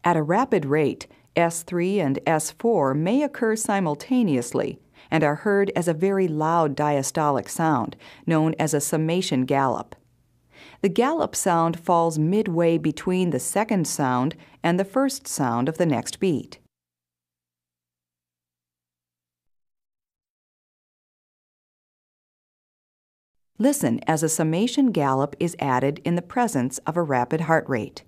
At a rapid rate, S3 and S4 may occur simultaneously and are heard as a very loud diastolic sound, known as a summation gallop. The gallop sound falls midway between the second sound and the first sound of the next beat. Listen as a summation gallop is added in the presence of a rapid heart rate.